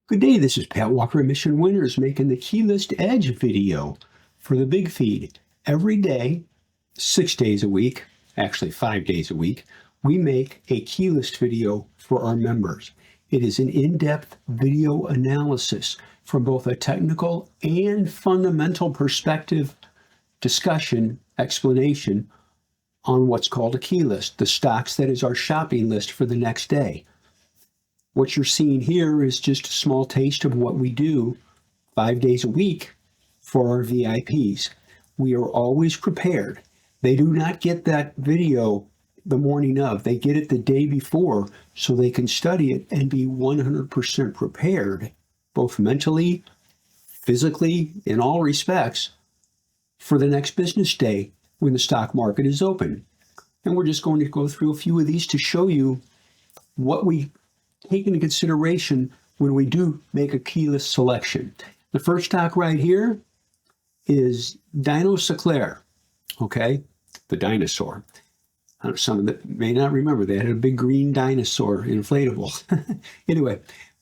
Good day, this is Pat Walker, Mission Winners, making the Keylist Edge video for the big feed. Every day, 6 days a week, actually 5 days a week, we make a Keylist video for our members. It is an in-depth video analysis from both a technical and fundamental perspective discussion, explanation on what's called a key list, the stocks that is our shopping list for the next day. What you're seeing here is just a small taste of what we do 5 days a week for our VIPs. We are always prepared. They do not get that video the morning of. They get it the day before so they can study it and be 100% prepared, both mentally, physically, in all respects, for the next business day when the stock market is open. And we're just going to go through a few of these to show you what we take into consideration when we do make a key list selection. The first stock right here is DINO Sinclair, okay? The dinosaur. Some of them may not remember, they had a big green dinosaur inflatable. Anyway,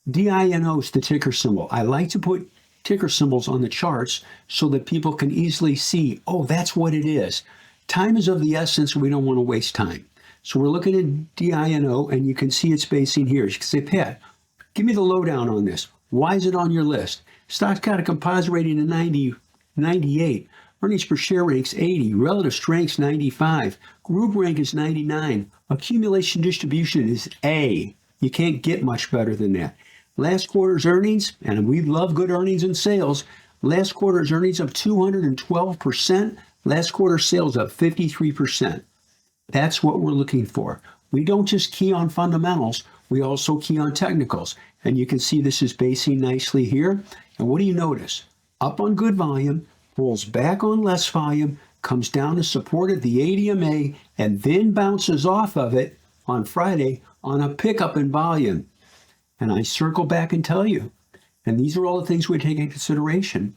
DINO is the ticker symbol. I like to put ticker symbols on the charts so that people can easily see, oh, that's what it is. Time is of the essence, we don't want to waste time. So we're looking at DINO, and you can see its basing here. You can say, Pat, give me the lowdown on this. Why is it on your list? Stock's got a composite rating of 98. Earnings per share rank's 80. Relative strength's 95. Group rank is 99. Accumulation distribution is A. You can't get much better than that. Last quarter's earnings, and we love good earnings and sales. Last quarter's earnings up 212%. Last quarter sales up 53%. That's what we're looking for. We don't just key on fundamentals, we also key on technicals. And you can see this is basing nicely here. And what do you notice? Up on good volume, pulls back on less volume, comes down to support at the ADMA, and then bounces off of it on Friday on a pickup in volume. And I circle back and tell you, and these are all the things we take into consideration.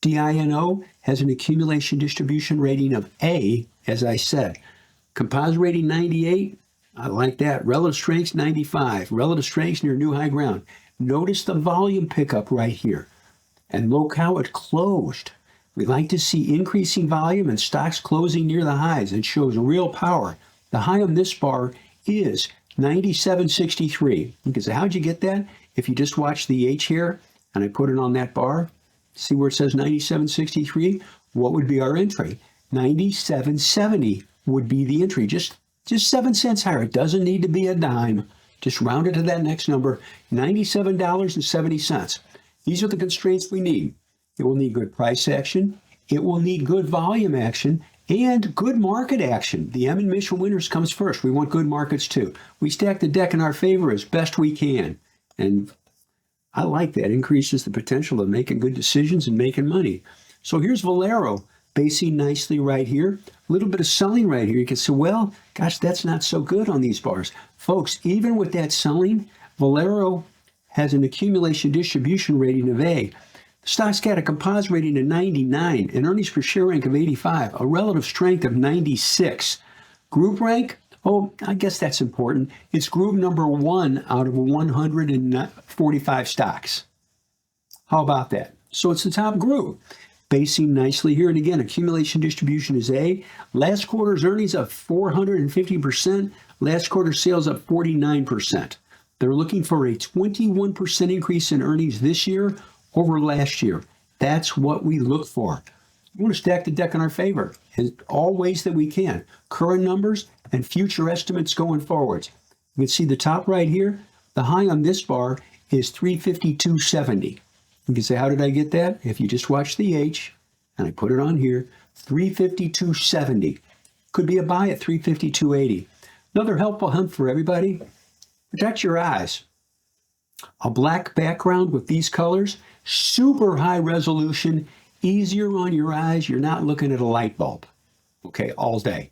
DINO has an accumulation distribution rating of A, as I said. Composite rating 98, I like that. Relative strength 95. Relative strength near new high ground. Notice the volume pickup right here. And look how it closed. We like to see increasing volume and stocks closing near the highs. It shows real power. The high on this bar is 97.63. You can say, how'd you get that? If you just watch the H here, and I put it on that bar, see where it says 97.63? What would be our entry? 97.70 would be the entry. Just 7 cents higher. It doesn't need to be a dime. Just round it to that next number, $97.70. These are the constraints we need. It will need good price action. It will need good volume action and good market action. The M and Mission Winners comes first. We want good markets too. We stack the deck in our favor as best we can. And I like that. It increases the potential of making good decisions and making money. So here's Valero, basing nicely right here. A little bit of selling right here. You can say, well, gosh, that's not so good on these bars. Folks, even with that selling, Valero has an accumulation distribution rating of A. The stock's got a composite rating of 99, an earnings per share rank of 85, a relative strength of 96. Group rank, oh, I guess that's important. It's group number 1 out of 145 stocks. How about that? So it's the top group. Basing nicely here. And again, accumulation distribution is A. Last quarter's earnings up 450%. Last quarter sales up 49%. They're looking for a 21% increase in earnings this year over last year. That's what we look for. We want to stack the deck in our favor in all ways that we can. Current numbers and future estimates going forward. You can see the top right here. The high on this bar is 352.70. You can say, how did I get that? If you just watch the H, and I put it on here, 352.70. Could be a buy at 352.80. Another helpful hint for everybody, protect your eyes. A black background with these colors, super high resolution, easier on your eyes. You're not looking at a light bulb, okay, all day.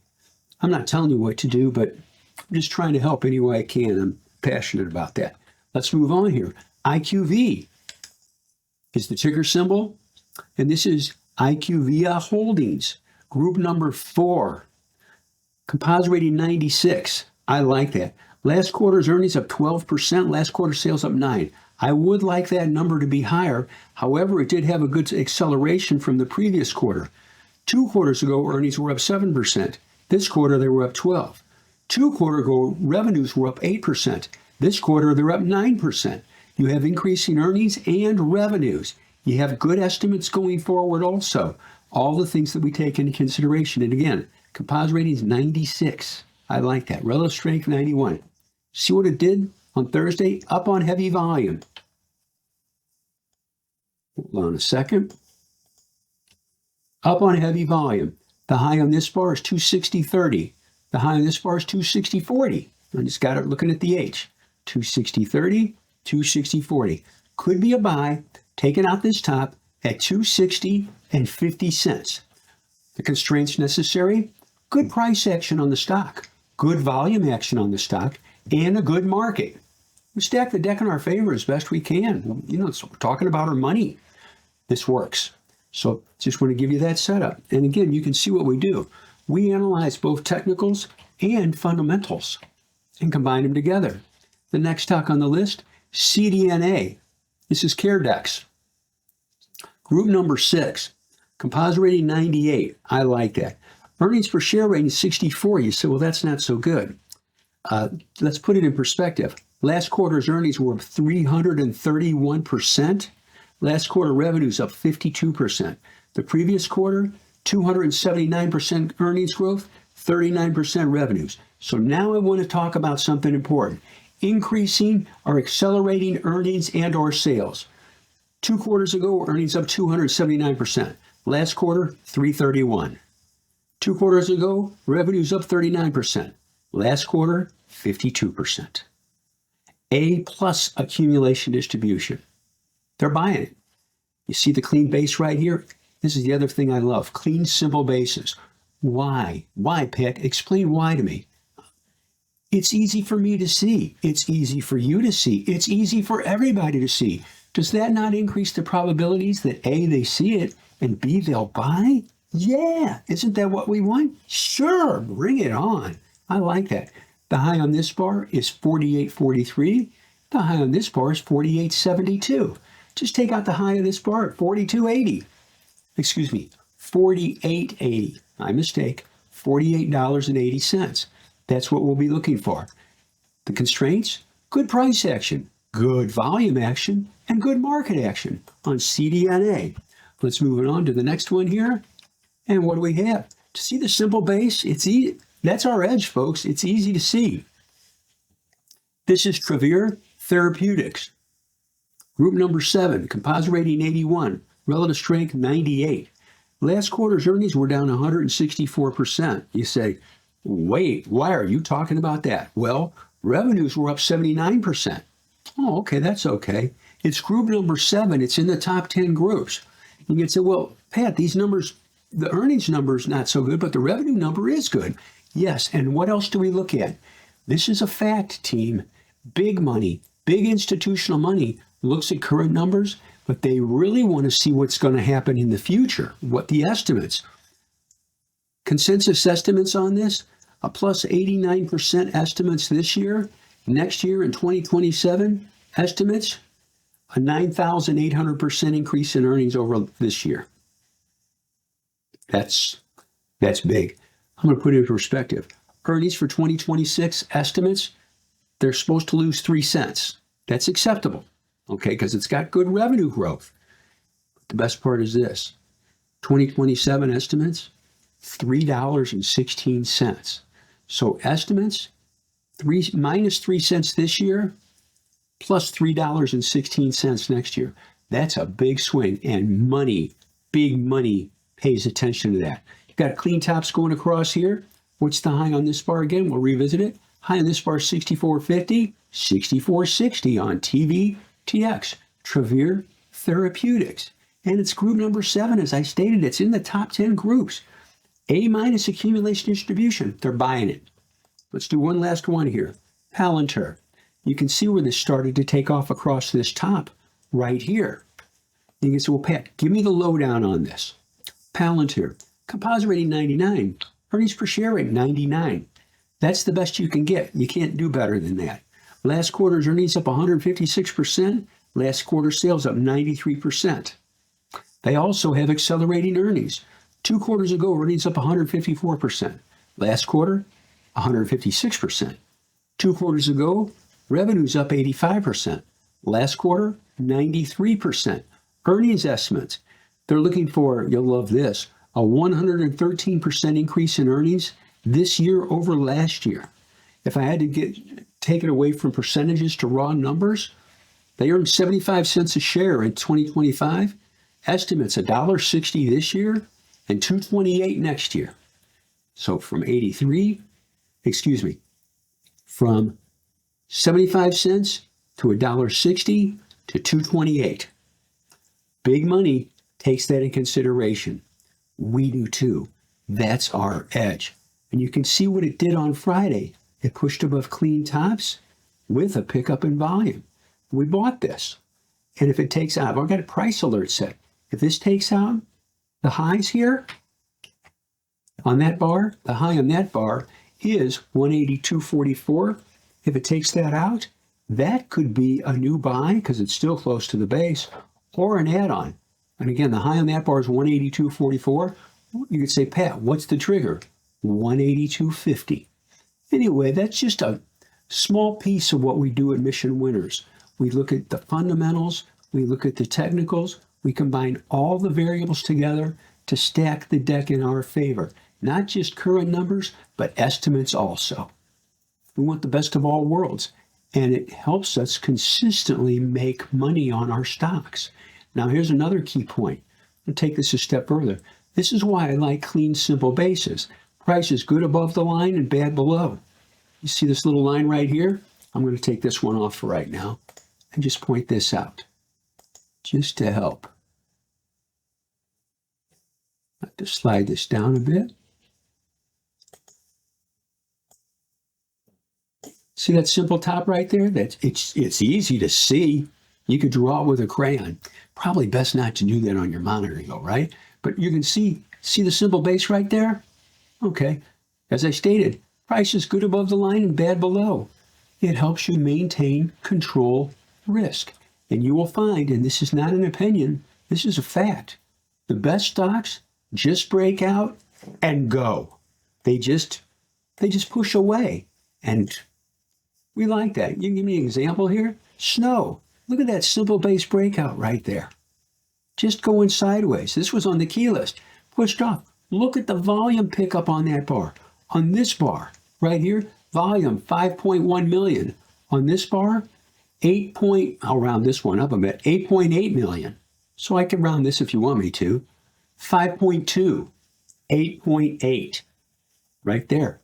I'm not telling you what to do, but I'm just trying to help any way I can. I'm passionate about that. Let's move on here. IQV is the ticker symbol, and this is IQVIA Holdings, group number 4, composite rating 96. I like that. Last quarter's earnings up 12%. Last quarter sales up 9%. I would like that number to be higher. However, it did have a good acceleration from the previous quarter. 2 quarters ago, earnings were up 7%. This quarter, they were up 12%. 2 quarters ago, revenues were up 8%. This quarter, they're up 9%. You have increasing earnings and revenues. You have good estimates going forward also. All the things that we take into consideration. And again, composite rating is 96. I like that. Relative strength, 91. See what it did on Thursday? Up on heavy volume. Hold on a second. Up on heavy volume. The high on this bar is 260.30. The high on this bar is 260.40. I just got it looking at the H. 260.30, 260.40. Could be a buy, taking out this top at 260.50 cents. The constraints necessary, good price action on the stock, good volume action on the stock, and a good market. We stack the deck in our favor as best we can. You know, so we're talking about our money. This works. So just want to give you that setup. And again, you can see what we do. We analyze both technicals and fundamentals and combine them together. The next stock on the list, CDNA. This is CareDx. Group number 6. Composite rating 98. I like that. Earnings per share rating 64. You say, well, that's not so good. Let's put it in perspective. Last quarter's earnings were up 331%. Last quarter revenues up 52%. The previous quarter, 279% earnings growth, 39% revenues. So now I want to talk about something important. Increasing or accelerating earnings and or sales. 2 quarters ago, earnings up 279%. Last quarter, 331. 2 quarters ago, revenues up 39%. Last quarter, 52%. A plus accumulation distribution. They're buying it. You see the clean base right here? This is the other thing I love. Clean, simple bases. Why? Why, Pat? Explain why to me. It's easy for me to see. It's easy for you to see. It's easy for everybody to see. Does that not increase the probabilities that A, they see it, and B, they'll buy? Yeah. Isn't that what we want? Sure. Bring it on. I like that. The high on this bar is 48.43. The high on this bar is 48.72. Just take out the high of this bar at 42.80. Excuse me, 48.80. My mistake. $48.80. That's what we'll be looking for. The constraints, good price action, good volume action, and good market action on CDNA. Let's move on to the next one here. And what do we have? To see the simple base, it's easy. That's our edge, folks. It's easy to see. This is Travere Therapeutics. Group number 7, composite rating 81, relative strength 98. Last quarter's earnings were down 164%. You say, wait, why are you talking about that? Well, revenues were up 79%. Oh, okay, that's okay. It's group number 7. It's in the top 10 groups. You can say, well, Pat, these numbers, the earnings number is not so good, but the revenue number is good. Yes, and what else do we look at? This is a fact, team. Big money, big institutional money looks at current numbers, but they really want to see what's going to happen in the future, what the estimates. Consensus estimates on this, a plus 89% estimates this year. Next year in 2027, estimates, a 9,800% increase in earnings over this year. That's big. I'm going to put it in perspective. Earnings for 2026 estimates, they're supposed to lose 3 cents. That's acceptable, okay, because it's got good revenue growth. The best part is this. 2027 estimates, $3.16. So estimates, minus 3 cents this year, plus $3.16 next year. That's a big swing, and money, big money, pays attention to that. You've got clean tops going across here. What's the high on this bar again? We'll revisit it. High on this bar, 64.50, 64.60 on TVTX, Travere Therapeutics. And it's group number 7, as I stated. It's in the top 10 groups. A minus accumulation distribution. They're buying it. Let's do one last one here. Palantir. You can see where this started to take off across this top right here. You can say, well, Pat, give me the lowdown on this. Palantir. Composite rating 99. Earnings per share rate 99. That's the best you can get. You can't do better than that. Last quarter's earnings up 156%. Last quarter sales up 93%. They also have accelerating earnings. 2 quarters ago, earnings up 154%. Last quarter, 156%. 2 quarters ago, revenues up 85%. Last quarter, 93%. Earnings estimates, they're looking for, you'll love this, a 113% increase in earnings this year over last year. If I had to take it away from percentages to raw numbers, they earned 75 cents a share in 2025. Estimates $1.60 this year and $2.28 next year. So from 75 cents to $1.60 to $2.28. Big money takes that in consideration. We do too. That's our edge. And you can see what it did on Friday. It pushed above clean tops with a pickup in volume. We bought this. And if it takes out, I've got a price alert set. If this takes out the highs here on that bar, the high on that bar is 182.44. If it takes that out, that could be a new buy because it's still close to the base, or an add-on. And again, the high on that bar is 182.44. You could say, Pat, what's the trigger? 182.50. Anyway, that's just a small piece of what we do at Mission Winners. We look at the fundamentals, we look at the technicals, we combine all the variables together to stack the deck in our favor. Not just current numbers, but estimates also. We want the best of all worlds, and it helps us consistently make money on our stocks. Now, here's another key point. I'll take this a step further. This is why I like clean, simple basis. Price is good above the line and bad below. You see this little line right here? I'm going to take this one off for right now and just point this out, just to help. I have to slide this down a bit. See that simple top right there? It's easy to see. You could draw it with a crayon. Probably best not to do that on your monitor, though, right? But you can see the simple base right there? Okay. As I stated, price is good above the line and bad below. It helps you maintain control risk. And you will find, and this is not an opinion, this is a fact, the best stocks just break out and go. They just push away. And we like that. You can give me an example here? Snow. Look at that simple base breakout right there. Just going sideways. This was on the key list. Pushed off. Look at the volume pickup on that bar. On this bar right here, volume 5.1 million. On this bar, I'll round this one up a bit, 8.8 million. So I can round this if you want me to. 5.2, 8.8. Right there.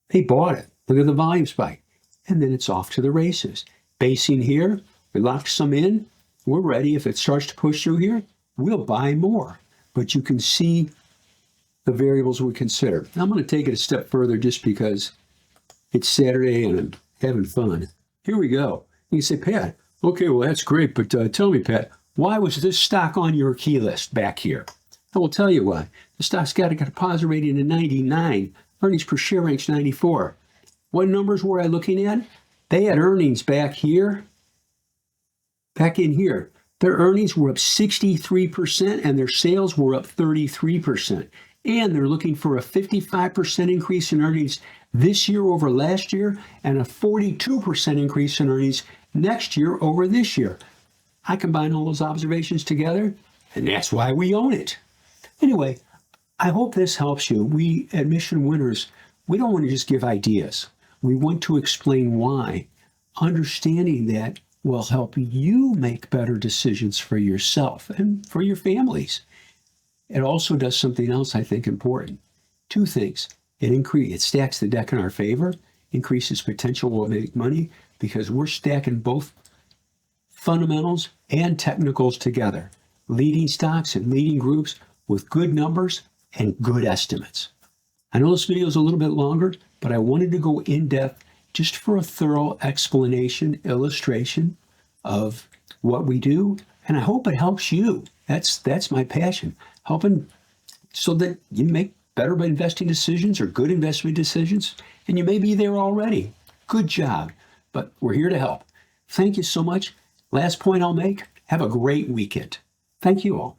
They bought it. Look at the volume spike. And then it's off to the races. Basing here, we lock some in. We're ready. If it starts to push through here, we'll buy more. But you can see the variables we consider. Now I'm going to take it a step further just because it's Saturday and I'm having fun. Here we go. You say, Pat, okay, well, that's great. But tell me, Pat, why was this stock on your key list back here? I will tell you why. The stock's got a deposit rating of 99. Earnings per share ranks 94. What numbers were I looking at? They had earnings back here, back in here. Their earnings were up 63% and their sales were up 33%. And they're looking for a 55% increase in earnings this year over last year and a 42% increase in earnings next year over this year. I combine all those observations together, and that's why we own it. Anyway, I hope this helps you. We at Mission Winners, we don't want to just give ideas. We want to explain why. Understanding that will help you make better decisions for yourself and for your families. It also does something else I think important. 2 things. It stacks the deck in our favor, increases potential we'll make money because we're stacking both fundamentals and technicals together. Leading stocks and leading groups with good numbers and good estimates. I know this video is a little bit longer, but I wanted to go in depth just for a thorough explanation, illustration of what we do, and I hope it helps you. That's my passion, helping so that you make better investing decisions or good investment decisions, and you may be there already. Good job. But we're here to help. Thank you so much. Last point I'll make, have a great weekend. Thank you all.